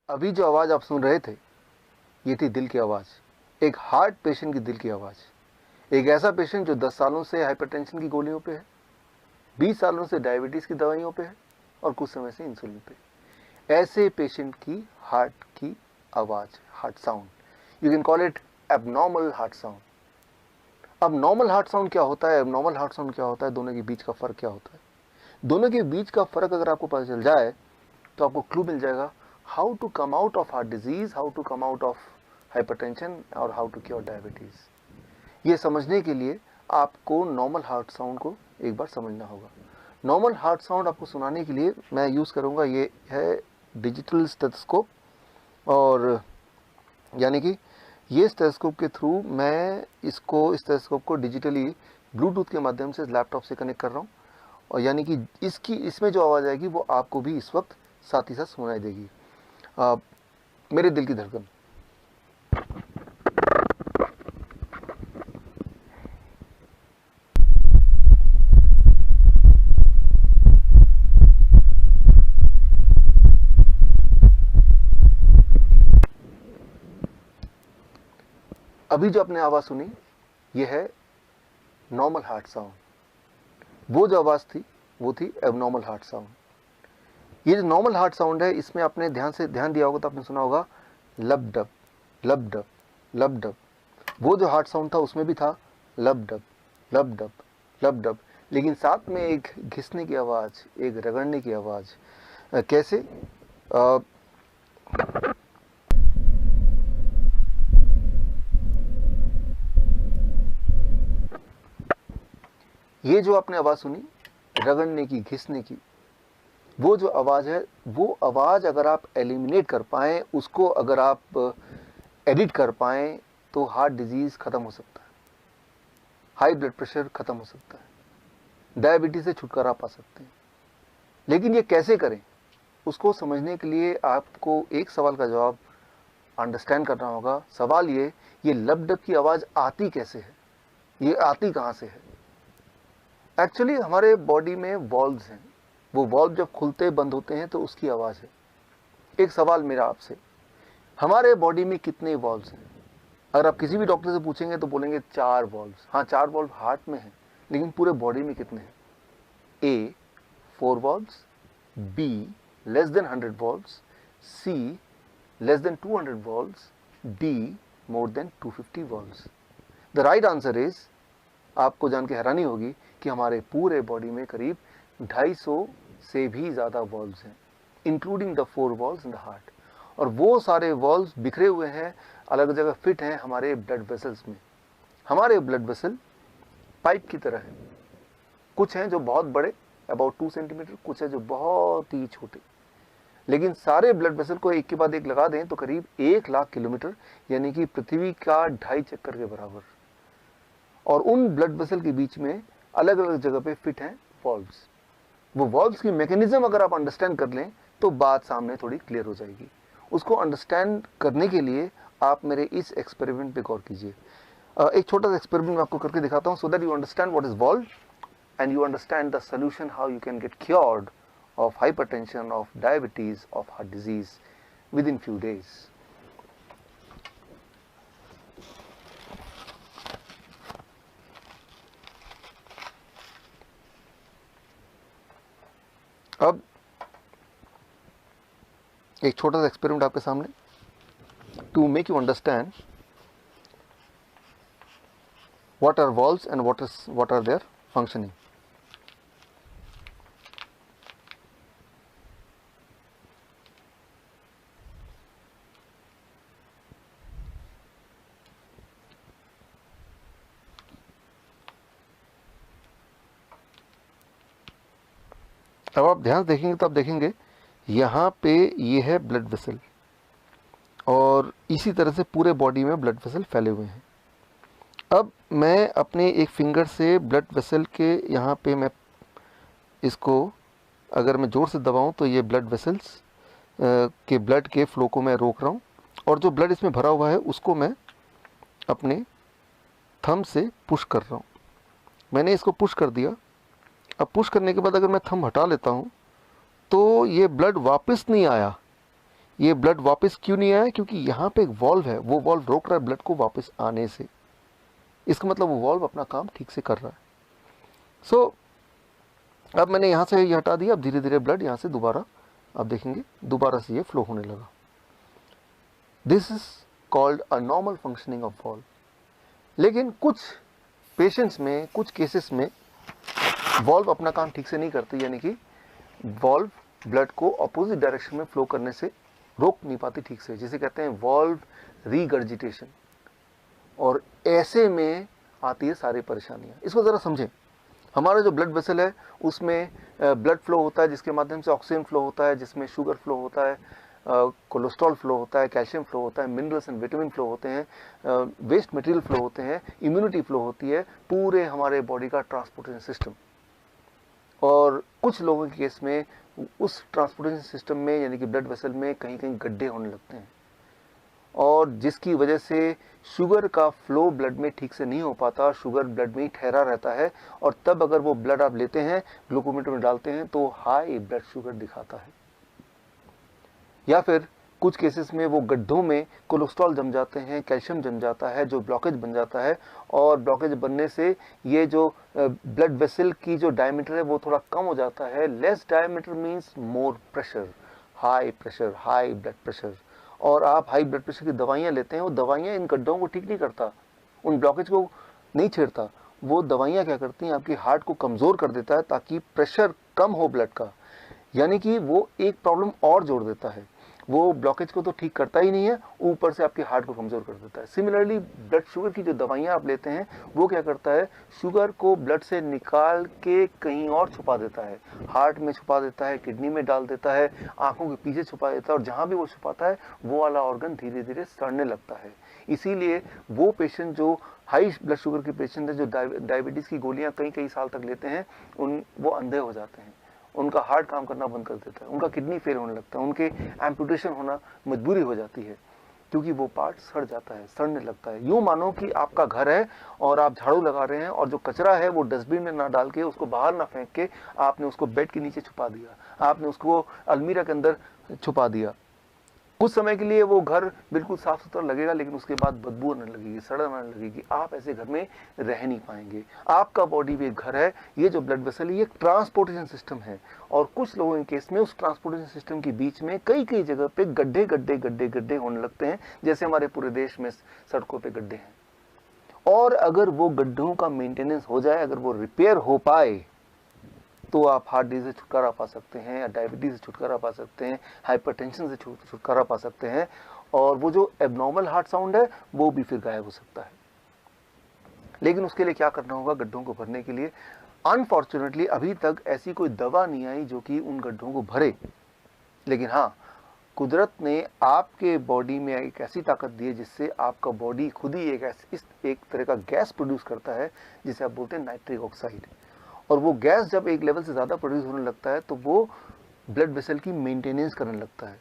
अभी जो आवाज़ आप सुन रहे थे ये थी दिल की आवाज़, एक हार्ट पेशेंट की दिल की आवाज़। एक ऐसा पेशेंट जो 10 सालों से हाइपरटेंशन की गोलियों पे है, 20 सालों से डायबिटीज़ की दवाइयों पे है और कुछ समय से इंसुलिन पे। ऐसे पेशेंट की हार्ट की आवाज़, heart sound, you can call it abnormal heart sound. अब नॉर्मल हार्ट साउंड क्या होता है, एबनॉर्मल हार्ट साउंड क्या होता है, दोनों के बीच का फ़र्क क्या होता है? दोनों के बीच का फ़र्क अगर आपको पता चल जाए तो आपको क्लू मिल जाएगा how to come out of heart disease, how to come out of hypertension और हाउ टू क्योर डायबिटीज। ये समझने के लिए आपको नॉर्मल हार्ट साउंड को एक बार समझना होगा। नॉर्मल हार्ट साउंड आपको सुनाने के लिए मैं यूज़ करूँगा, ये है डिजिटल स्टेथोस्कोप। और यानी कि ये स्टेथोस्कोप के थ्रू मैं इस स्टेथोस्कोप को डिजिटली ब्लूटूथ के माध्यम से लैपटॉप से कनेक्ट कर रहा हूँ। और यानी कि इसमें जो आवाज़ आएगी वो आपको भी इस वक्त साथ ही साथ सुनाई देगी। मेरे दिल की धड़कन। अभी जो आपने आवाज़ सुनी ये है नॉर्मल हार्ट साउंड। वो जो आवाज़ थी वो थी एबनॉर्मल हार्ट साउंड। ये जो नॉर्मल हार्ट साउंड है इसमें आपने ध्यान दिया होगा तो आपने सुना होगा लब डब लब डब लब डब। वो जो हार्ट साउंड था उसमें भी था लब डब लब डब लब डब, लेकिन साथ में एक घिसने की आवाज़, एक रगड़ने की आवाज़। कैसे? ये जो आपने आवाज़ सुनी रगड़ने की, घिसने की, वो जो आवाज़ है, वो आवाज़ अगर आप एलिमिनेट कर पाएँ, उसको अगर आप एडिट कर पाएँ तो हार्ट डिजीज़ ख़त्म हो सकता है, हाई ब्लड प्रेशर ख़त्म हो सकता है, डायबिटीज़ से छुटकारा पा सकते हैं। लेकिन ये कैसे करें, उसको समझने के लिए आपको एक सवाल का जवाब अंडरस्टैंड करना होगा। सवाल ये लब डब की आवाज़ आती कैसे है, ये आती कहाँ से है? एक्चुअली हमारे बॉडी में वॉल्व्स हैं, वो वॉल्व जब खुलते बंद होते हैं तो उसकी आवाज़ है। एक सवाल मेरा आपसे, हमारे बॉडी में कितने वॉल्व्स हैं? अगर आप किसी भी डॉक्टर से पूछेंगे तो बोलेंगे 4 वॉल्व्स। हाँ, 4 वॉल्व हार्ट में हैं, लेकिन पूरे बॉडी में कितने हैं? A 4 valves, B less than 100 valves, C less than 200 valves, D more than 250 valves. The right answer is, आपको जान के हैरानी होगी कि हमारे पूरे बॉडी में करीब 250 से भी ज़्यादा वॉल्व्स हैं, including the 4 valves in the heart. और वो सारे वॉल्व्स बिखरे हुए हैं, अलग जगह फिट हैं हमारे ब्लड वेसल्स में। हमारे ब्लड वेसल पाइप की तरह हैं, कुछ हैं जो बहुत बड़े अबाउट 2 सेंटीमीटर, कुछ है जो बहुत ही छोटे। लेकिन सारे ब्लड वेसल को एक के बाद एक लगा दें तो करीब 1 लाख किलोमीटर, यानी कि पृथ्वी का 2.5 चक्कर के बराबर। और उन ब्लड वेसल के बीच में अलग अलग जगह पे फिट हैं वॉल्व्स। वो वॉल्व्स की मैकेनिज्म अगर आप अंडरस्टैंड कर लें तो बात सामने थोड़ी क्लियर हो जाएगी। उसको अंडरस्टैंड करने के लिए आप मेरे इस एक्सपेरिमेंट पे गौर कीजिए। एक छोटा सा एक्सपेरिमेंट मैं आपको करके दिखाता हूँ, so that you understand what is valve and you understand the solution, how you can get cured of hypertension, of diabetes, of heart disease within few days. अब एक छोटा सा एक्सपेरिमेंट आपके सामने, to make you understand what are valves and what are their functioning. अब आप ध्यान से देखेंगे तो आप देखेंगे यहाँ पे ये है ब्लड वेसल, और इसी तरह से पूरे बॉडी में ब्लड वेसल फैले हुए हैं। अब मैं अपने एक फिंगर से ब्लड वेसल के यहाँ पे मैं इसको अगर मैं ज़ोर से दबाऊं तो ये ब्लड वेसल्स के ब्लड के फ्लो को मैं रोक रहा हूँ, और जो ब्लड इसमें भरा हुआ है उसको मैं अपने थंब से पुश कर रहा हूँ। मैंने इसको पुश कर दिया अब पुश करने के बाद अगर मैं थंब हटा लेता हूँ तो ये ब्लड वापस नहीं आया। ये ब्लड वापस क्यों नहीं आया? क्योंकि यहाँ पे एक वॉल्व है, वो वॉल्व रोक रहा है ब्लड को वापस आने से। इसका मतलब वो वॉल्व अपना काम ठीक से कर रहा है। सो अब मैंने यहाँ से ये हटा दिया। अब धीरे धीरे ब्लड यहाँ से दोबारा, आप देखेंगे दोबारा से ये फ्लो होने लगा। This is called a normal functioning of valve. लेकिन कुछ पेशेंट्स में, कुछ केसेस में वॉल्व अपना काम ठीक से नहीं करती, यानी कि वॉल्व ब्लड को अपोजिट डायरेक्शन में फ्लो करने से रोक नहीं पाती ठीक से, जिसे कहते हैं वॉल्व रीगर्जिटेशन। और ऐसे में आती है सारी परेशानियां। इसको ज़रा समझें। हमारा जो ब्लड वेसल है उसमें ब्लड फ्लो होता है, जिसके माध्यम से ऑक्सीजन फ्लो होता है, जिसमें शुगर फ्लो होता है, कोलेस्ट्रॉल फ्लो होता है, कैल्शियम फ्लो होता है, मिनरल्स एंड विटामिन फ्लो होते हैं, वेस्ट मटेरियल फ्लो होते हैं, इम्यूनिटी फ्लो होती है, पूरे हमारे बॉडी का ट्रांसपोर्टेशन सिस्टम। और कुछ लोगों के केस में उस ट्रांसपोर्टेशन सिस्टम में, यानी कि ब्लड वेसल में, कहीं कहीं गड्ढे होने लगते हैं, और जिसकी वजह से शुगर का फ्लो ब्लड में ठीक से नहीं हो पाता, शुगर ब्लड में ही ठहरा रहता है। और तब अगर वो ब्लड आप लेते हैं, ग्लूकोमीटर में डालते हैं, तो हाई ब्लड शुगर दिखाता है। या फिर कुछ केसेस में वो गड्ढों में कोलेस्ट्रॉल जम जाते हैं, कैल्शियम जम जाता है, जो ब्लॉकेज बन जाता है। और ब्लॉकेज बनने से ये जो ब्लड वेसल की जो डायमीटर है वो थोड़ा कम हो जाता है। Less diameter means more pressure, high blood pressure. और आप हाई ब्लड प्रेशर की दवाइयाँ लेते हैं, वो दवाइयाँ इन गड्ढों को ठीक नहीं करता, उन ब्लॉकेज को नहीं छेड़ता। वो दवाइयाँ क्या करती हैं, आपकी हार्ट को कमज़ोर कर देता है ताकि प्रेशर कम हो ब्लड का। यानी कि वो एक प्रॉब्लम और जोड़ देता है। वो ब्लॉकेज को तो ठीक करता ही नहीं है, ऊपर से आपके हार्ट को कमज़ोर कर देता है। सिमिलरली ब्लड शुगर की जो दवाइयाँ आप लेते हैं, वो क्या करता है, शुगर को ब्लड से निकाल के कहीं और छुपा देता है, हार्ट में छुपा देता है, किडनी में डाल देता है, आंखों के पीछे छुपा देता है। और जहाँ भी वो छुपाता है वो वाला ऑर्गन धीरे धीरे सड़ने लगता है। इसीलिए वो पेशेंट जो हाई ब्लड शुगर के पेशेंट है, जो डायबिटीज़ की गोलियाँ कई कई साल तक लेते हैं, वो अंधे हो जाते हैं, उनका हार्ट काम करना बंद कर देता है, उनका किडनी फेल होने लगता है, उनके एम्पुटेशन होना मजबूरी हो जाती है, क्योंकि वो पार्ट सड़ जाता है, सड़ने लगता है। यूँ मानो कि आपका घर है और आप झाड़ू लगा रहे हैं, और जो कचरा है वो डस्टबिन में ना डाल के, उसको बाहर ना फेंक के, आपने उसको बेड के नीचे छुपा दिया, आपने उसको अलमीरा के अंदर छुपा दिया। कुछ समय के लिए वो घर बिल्कुल साफ सुथरा लगेगा, लेकिन उसके बाद बदबू आने लगेगी, सड़न आने लगेगी। आप ऐसे घर में रह नहीं पाएंगे। आपका बॉडी भी एक घर है। ये जो ब्लड वेसल है, ये ट्रांसपोर्टेशन सिस्टम है। और कुछ लोगों के केस में उस ट्रांसपोर्टेशन सिस्टम के बीच में कई कई जगह पे गड्ढे गड्ढे गड्ढे गड्ढे होने लगते हैं, जैसे हमारे पूरे देश में सड़कों पर गड्ढे हैं। और अगर वो गड्ढों का मेंटेनेंस हो जाए, अगर वो रिपेयर हो पाए, तो आप हार्ट डिजीज से छुटकारा पा सकते हैं, या डायबिटीज से छुटकारा पा सकते हैं, हाइपरटेंशन से छुटकारा पा सकते हैं। और वो जो एबनॉर्मल हार्ट साउंड है वो भी फिर गायब हो सकता है। लेकिन उसके लिए क्या करना होगा, गड्ढों को भरने के लिए? अनफॉर्चुनेटली अभी तक ऐसी कोई दवा नहीं आई जो कि उन गड्ढों को भरे। लेकिन हाँ, कुदरत ने आपके बॉडी में एक ऐसी ताकत दी है जिससे आपका बॉडी खुद ही एक तरह का गैस प्रोड्यूस करता है, जिसे आप बोलते हैं नाइट्रिक ऑक्साइड। और वो गैस जब एक लेवल से ज़्यादा प्रोड्यूस होने लगता है, तो वो ब्लड वेसल की मेंटेनेंस करने लगता है।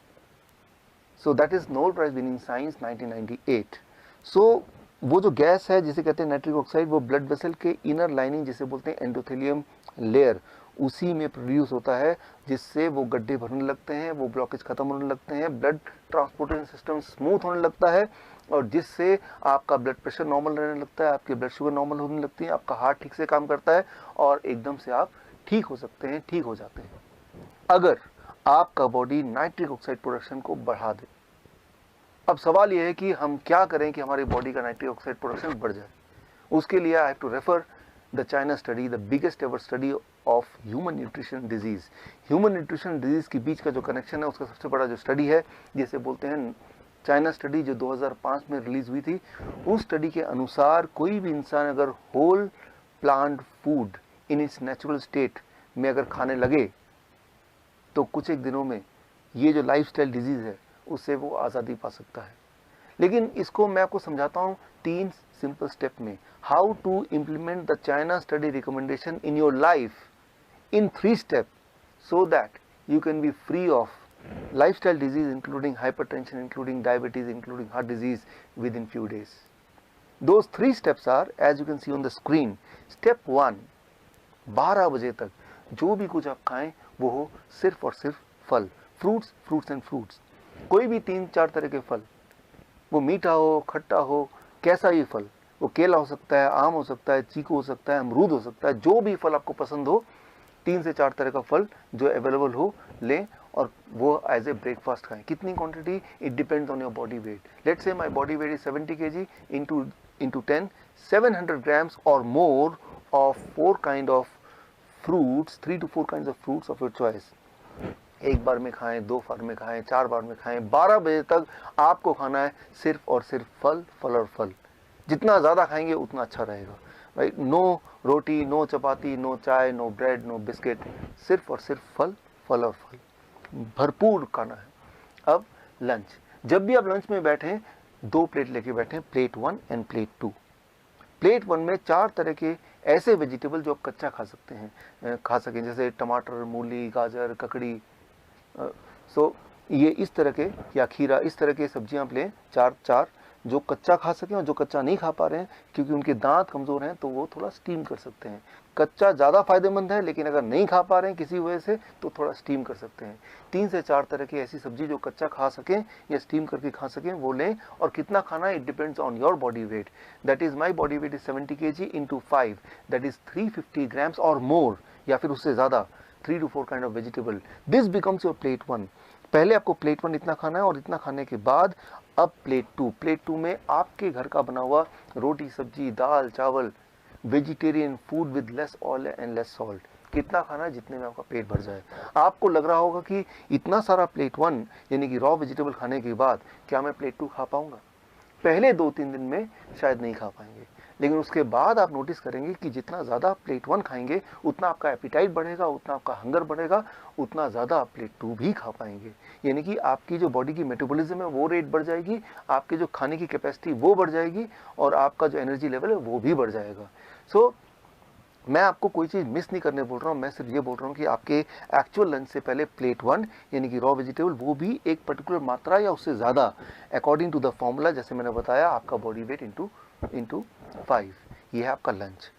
So that is Nobel prize winning science 1998। So वो जो गैस है जिसे कहते हैं नाइट्रिक ऑक्साइड, वो ब्लड वेसल के इनर लाइनिंग जिसे बोलते हैं एंडोथेलियम लेयर, उसी में प्रोड्यूस होता है, जिससे वो गड्ढे भरने लगते हैं, वो ब्लॉकेज खत्म होने लगते हैं, ब्लड ट्रांसपोर्टेशन सिस्टम स्मूथ होने लगता है, और जिससे आपका ब्लड प्रेशर नॉर्मल रहने लगता है, आपकी ब्लड शुगर नॉर्मल होने लगती है, आपका हार्ट ठीक से काम करता है, और एकदम से आप ठीक हो सकते हैं, ठीक हो जाते हैं, अगर आपका बॉडी नाइट्रिक ऑक्साइड प्रोडक्शन को बढ़ा दे। अब सवाल यह है कि हम क्या करें कि हमारी बॉडी का नाइट्रिक ऑक्साइड प्रोडक्शन बढ़ जाए। उसके लिए I have to refer the China study, the biggest ever study of human nutrition disease. Human nutrition disease के बीच का जो कनेक्शन है, उसका सबसे बड़ा जो स्टडी है, जिसे बोलते हैं चाइना स्टडी, जो 2005 में रिलीज हुई थी। उस स्टडी के अनुसार कोई भी इंसान अगर whole plant food in its natural state में अगर खाने लगे, तो कुछ एक दिनों में ये जो लाइफस्टाइल डिजीज है उससे वो आज़ादी पा सकता है। लेकिन इसको मैं आपको समझाता हूँ 3 सिंपल स्टेप में, how to implement the China study recommendation in your life in 3 steps, so that you can be free of lifestyle disease including hypertension, including diabetes, including heart disease within few days. Those 3 steps are, as you can see on the screen. Step 1, 12 बजे तक जो भी कुछ आप खाएं वो हो सिर्फ और सिर्फ फल, फ्रूट्स, फ्रूट्स एंड फ्रूट्स। कोई भी 3-4 तरह के फल, वो मीठा हो, खट्टा हो, कैसा ही फल, वो केला हो सकता है, आम हो सकता है, चीकू हो सकता है, अमरूद हो सकता है, जो भी फल आपको पसंद हो, 3 से 4 तरह का फल जो अवेलेबल हो लें और वो एज ए ब्रेकफास्ट खाएं। कितनी quantity? It depends on your body weight. Let's say my body weight is 70 kg, into 10, 700 grams or more of 4 kind of fruits, 3 to 4 kinds of fruits of your choice। एक बार में खाएं, 2 बार में खाएं, 4 बार में खाएं, 12 बजे तक आपको खाना है सिर्फ और सिर्फ फल, फल और फल। जितना ज़्यादा खाएंगे उतना अच्छा रहेगा, राइट। नो रोटी, नो चपाती, नो चाय, नो ब्रेड, नो बिस्किट, सिर्फ और सिर्फ फल, फल और फल, भरपूर खाना है। अब लंच, जब भी आप लंच में बैठें 2 प्लेट लेके बैठें, प्लेट 1 एंड प्लेट 2। प्लेट 1 में 4 तरह के ऐसे वेजिटेबल जो आप कच्चा खा सकते हैं, खा सकें, जैसे टमाटर, मूली, गाजर, ककड़ी, सो ये इस तरह के, या खीरा, इस तरह के सब्जियां आप लें, 4 जो कच्चा खा सकें, और जो कच्चा नहीं खा पा रहे हैं क्योंकि उनके दांत कमज़ोर हैं तो वो थोड़ा स्टीम कर सकते हैं। कच्चा ज़्यादा फायदेमंद है, लेकिन अगर नहीं खा पा रहे हैं किसी वजह से तो थोड़ा स्टीम कर सकते हैं। 3 से 4 तरह की ऐसी सब्जी जो कच्चा खा सकें या स्टीम करके खा सकें वो लें। और कितना खाना है, it depends on your body weight. That is my body weight is 70 kg into 5, that is 350 grams और मोर, या फिर उससे ज़्यादा, 3 to 4 kind of vegetable। This becomes your plate 1। पहले आपको प्लेट 1 इतना खाना है, और इतना खाने के बाद अब प्लेट 2। प्लेट 2 में आपके घर का बना हुआ रोटी, सब्जी, दाल, चावल, vegetarian food with less oil and less salt. कितना खाना है, जितने में आपका पेट भर जाए। आपको लग रहा होगा कि इतना सारा प्लेट 1 यानी कि रॉ वेजिटेबल खाने के बाद क्या मैं प्लेट 2 खा पाऊंगा? पहले 2-3 दिन में शायद नहीं खा पाएंगे, लेकिन उसके बाद आप नोटिस करेंगे कि जितना ज़्यादा प्लेट 1 खाएंगे उतना आपका एपिटाइट बढ़ेगा, उतना आपका हंगर बढ़ेगा, उतना ज़्यादा आप प्लेट 2 भी खा पाएंगे। यानी कि आपकी जो बॉडी की मेटाबॉलिज्म है वो रेट बढ़ जाएगी, आपके जो खाने की कैपेसिटी वो बढ़ जाएगी, और आपका जो एनर्जी लेवल है वो भी बढ़ जाएगा। सो मैं आपको कोई चीज़ मिस नहीं करने बोल रहा हूँ, मैं सिर्फ ये बोल रहा हूँ कि आपके एक्चुअल लंच से पहले प्लेट 1 यानी कि रॉ वेजिटेबल, वो भी एक पर्टिकुलर मात्रा या उससे ज़्यादा, अकॉर्डिंग टू द फॉर्मूला, जैसे मैंने बताया, आपका बॉडी वेट इंटू 5। ये है आपका लंच।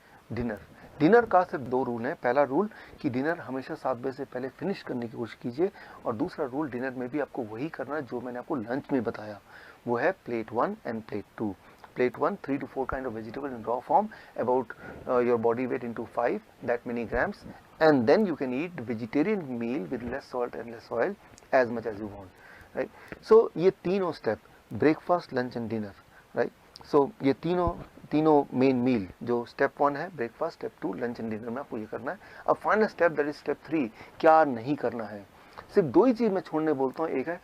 डिनर का सिर्फ 2 रूल हैं। पहला रूल कि डिनर हमेशा 7 बजे से पहले फिनिश करने की कोशिश कीजिए, और दूसरा रूल, डिनर में भी आपको वही करना है जो मैंने आपको लंच में बताया, वो है plate 1 end plate 2। Plate 1, 3 to 4 kind of vegetable in raw form, about your body weight into 5, that many grams, and then you can eat vegetarian meal with less salt and less oil as much as you want, right? So ये तीनों step, breakfast, lunch and dinner, right? So ये तीनों main मील, जो step 1 है breakfast, step 2 lunch and dinner में आपको ये करना है। अब final step, that is step 3, क्या नहीं करना है। सिर्फ 2 ही चीज़ मैं छोड़ने बोलता हूँ, एक है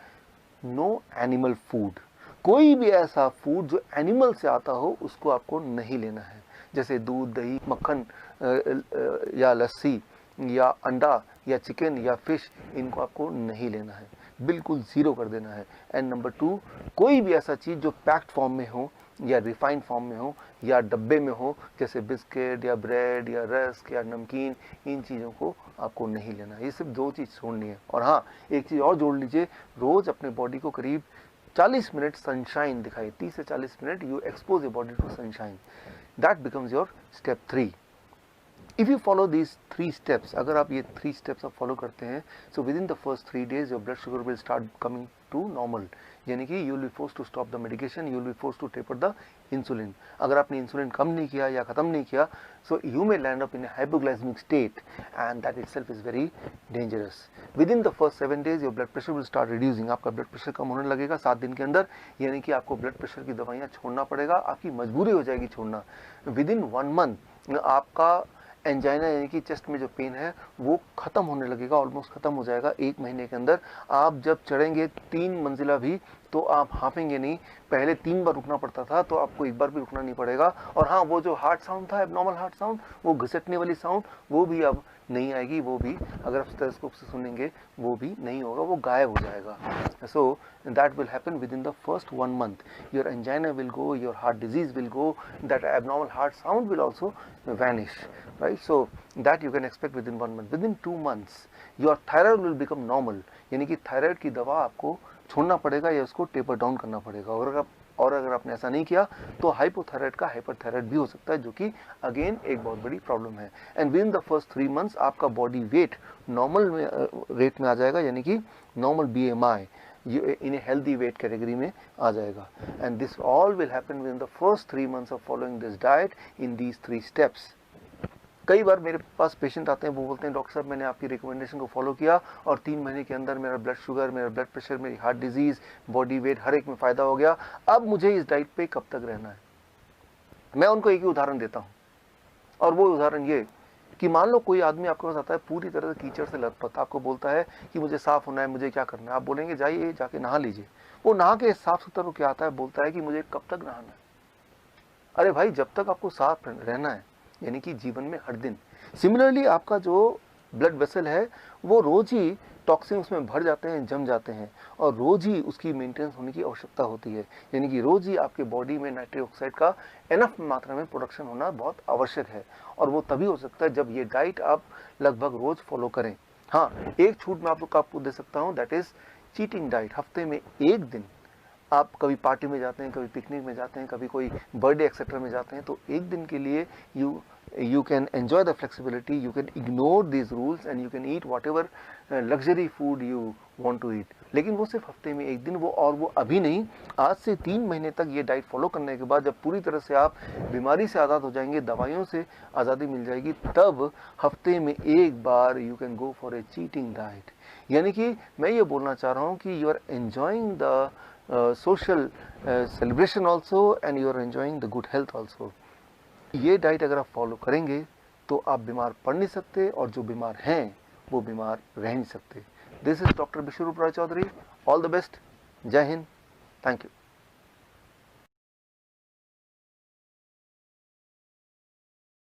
नो एनिमल फूड। कोई भी ऐसा फूड जो एनिमल से आता हो उसको आपको नहीं लेना है, जैसे दूध, दही, मक्खन, या लस्सी, या अंडा, या चिकन, या फिश, इनको आपको नहीं लेना है, बिल्कुल ज़ीरो कर देना है। एंड नंबर 2, कोई भी ऐसा चीज़ जो पैक्ड फॉर्म में हो, या रिफाइंड फॉर्म में हो, या डब्बे में हो, जैसे बिस्किट या ब्रेड या रस्क या नमकीन, इन चीज़ों को आपको नहीं लेना है। ये सिर्फ 2 चीज़ छोड़नी है। और हाँ, एक चीज़ और जोड़ लीजिए, रोज़ अपने बॉडी को करीब 40 मिनट सनशाइन दिखाइए। 30 से 40 minute you expose your body to sunshine, that becomes your step 3। If you follow these 3 steps, अगर आप ये 3 स्टेप्स आप फॉलो करते हैं, so within the first 3 days your blood sugar will start coming to normal, यानी कि you will be force to stop the medication, you will be force to taper the insulin. अगर आपने insulin कम नहीं किया या ख़त्म नहीं किया, so you may land up in hypoglycaemic state, and that itself is very dangerous. Within the first 7 days your blood pressure will start reducing, आपका blood pressure कम होने लगेगा 7 दिन के अंदर, यानी कि आपको ब्लड प्रेशर की दवाइयाँ छोड़ना पड़ेगा, आपकी मजबूरी हो जाएगी छोड़ना। विद इन 1 month आपका एंजाइना यानी कि चेस्ट में जो पेन है वो ख़त्म होने लगेगा, ऑलमोस्ट ख़त्म हो जाएगा 1 महीने के अंदर। आप जब चढ़ेंगे 3 मंजिला भी तो आप हाँफेंगे नहीं, पहले 3 बार रुकना पड़ता था, तो आपको 1 बार भी रुकना नहीं पड़ेगा। और हाँ, वो जो हार्ट साउंड था, एबनॉर्मल हार्ट साउंड, वो घिसटने वाली साउंड, वो भी अब नहीं आएगी, वो भी अगर आप स्टेथोस्कोप से सुनेंगे वो भी नहीं होगा, वो गायब हो जाएगा। सो that will happen within the first 1 month. Your angina will go, your heart disease will go, that abnormal heart sound will also vanish, right? So that you can expect within 1 month. Within 2 months your thyroid will become normal, यानी कि thyroid की दवा आपको छोड़ना पड़ेगा या उसको taper down करना पड़ेगा। और अगर आप और अगर आपने ऐसा नहीं किया तो हाइपोथायराइड का हाइपरथायराइड भी हो सकता है, जो कि अगेन एक बहुत बड़ी प्रॉब्लम है। And with in the first 3 months आपका बॉडी वेट नॉर्मल रेट में आ जाएगा, यानी कि normal BMI in a healthy weight category में आ जाएगा। And this all will happen with in the first 3 months of following this diet in these 3 steps. कई बार मेरे पास patient आते हैं, वो बोलते हैं डॉक्टर साहब मैंने आपकी रिकमेंडेशन को फॉलो किया और 3 महीने के अंदर मेरा ब्लड शुगर, मेरा ब्लड प्रेशर, मेरी हार्ट डिजीज, बॉडी वेट हर एक में फ़ायदा हो गया, अब मुझे इस डाइट पे कब तक रहना है। मैं उनको एक ही उदाहरण देता हूँ, और वो उदाहरण ये कि मान लो कोई आदमी आपके पास आता है पूरी तरह से कीचड़ से लथपथ, आपको बोलता है कि मुझे साफ होना है, मुझे क्या करना है। आप बोलेंगे जाइए जाके नहा लीजिए। वो नहा के साफ सुथरा क्या आता है, बोलता है कि मुझे कब तक नहाना है। अरे भाई, जब तक आपको साफ रहना है, यानी कि जीवन में हर दिन। सिमिलरली आपका जो ब्लड वेसल है वो रोज ही टॉक्सिन उसमें भर जाते हैं, जम जाते हैं, और रोज ही उसकी मेंटेनेंस होने की आवश्यकता होती है। यानी कि रोज ही आपके बॉडी में नाइट्रिक ऑक्साइड का एनफ मात्रा में प्रोडक्शन होना बहुत आवश्यक है, और वो तभी हो सकता है जब ये डाइट आप लगभग रोज फॉलो करें। हाँ, एक छूट मैं आपको दे सकता हूँ, दैट इज चीटिंग डाइट। हफ्ते में एक दिन आप कभी पार्टी में जाते हैं, कभी पिकनिक में जाते हैं, कभी कोई बर्थडे एक्सेट्रा में जाते हैं, तो एक दिन के लिए you can enjoy the flexibility, you can ignore these rules and you can eat whatever luxury food you want to eat। लेकिन वो सिर्फ हफ्ते में एक दिन, वो अभी नहीं, आज से 3 महीने तक ये डाइट फॉलो करने के बाद जब पूरी तरह से आप बीमारी से आज़ाद हो जाएंगे, दवाइयों से आज़ादी मिल जाएगी, तब हफ्ते में एक बार you can go for a cheating diet. यानी कि मैं ये बोलना चाह रहा हूँ कि you are enjoying the social celebration also and you are enjoying the good health also। ये डाइट अगर आप फॉलो करेंगे तो आप बीमार पड़ नहीं सकते, और जो बीमार हैं वो बीमार रह नहीं सकते। This is doctor Biswaroop Roy Chowdhury. All the best. जय हिंद। Thank you.